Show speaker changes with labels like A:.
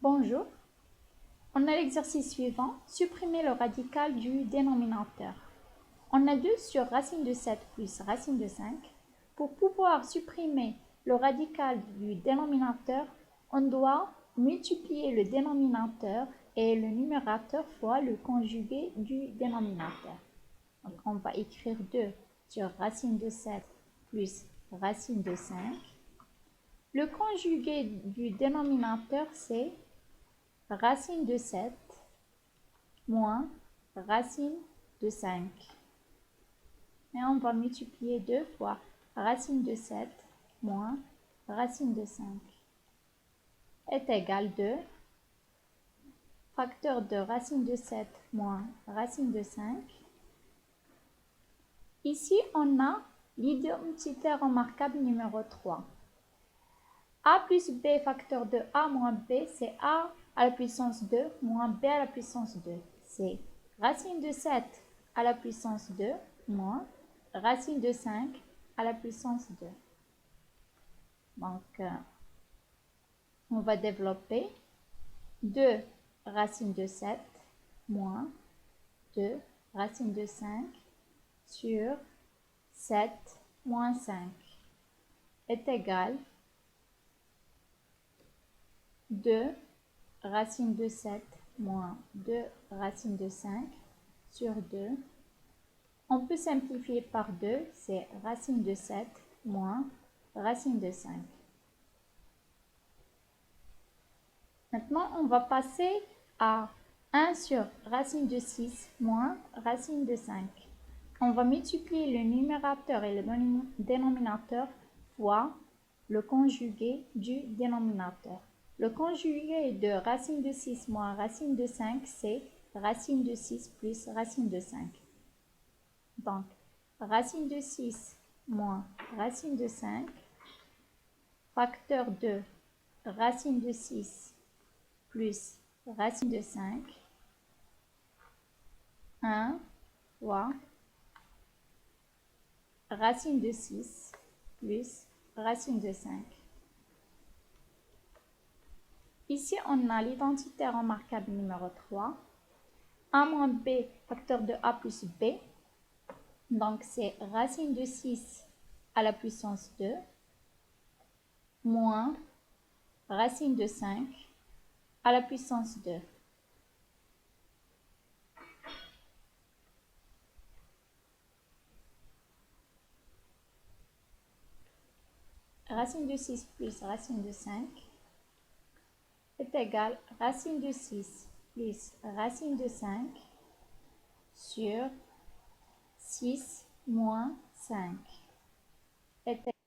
A: Bonjour, on a l'exercice suivant, supprimer le radical du dénominateur. On a 2 sur racine de 7 plus racine de 5. Pour pouvoir supprimer le radical du dénominateur, on doit multiplier le dénominateur et le numérateur fois le conjugué du dénominateur. Donc on va écrire 2 sur racine de 7 plus racine de 5. Le conjugué du dénominateur, c'est racine de 7 moins racine de 5. Et on va multiplier 2 fois racine de 7 moins racine de 5 est égal 2. Facteur de racine de 7 moins racine de 5. Ici, on a l'identité remarquable numéro 3. A plus B facteur de A moins B, c'est A à la puissance 2 moins B à la puissance 2. C'est racine de 7 à la puissance 2 moins racine de 5 à la puissance 2. Donc, on va développer 2 racine de 7 moins 2 racine de 5 sur 7 moins 5 est égal 2 racine de 7 moins 2 racine de 5 sur 2. On peut simplifier par 2, c'est racine de 7 moins racine de 5. Maintenant, on va passer à 1 sur racine de 6 moins racine de 5. On va multiplier le numérateur et le dénominateur fois le conjugué du dénominateur. Le conjugué de racine de 6 moins racine de 5, c'est racine de 6 plus racine de 5. Donc, racine de 6 moins racine de 5, facteur de racine de 6 plus racine de 5, 1 fois racine de 6 plus racine de 5. Ici, on a l'identité remarquable numéro 3. A moins B, facteur de A plus B. Donc, c'est racine de 6 à la puissance 2 moins racine de 5 à la puissance 2. Racine de 6 plus racine de 5 est égal racine de 6 plus racine de 5 sur 6 moins 5 est égal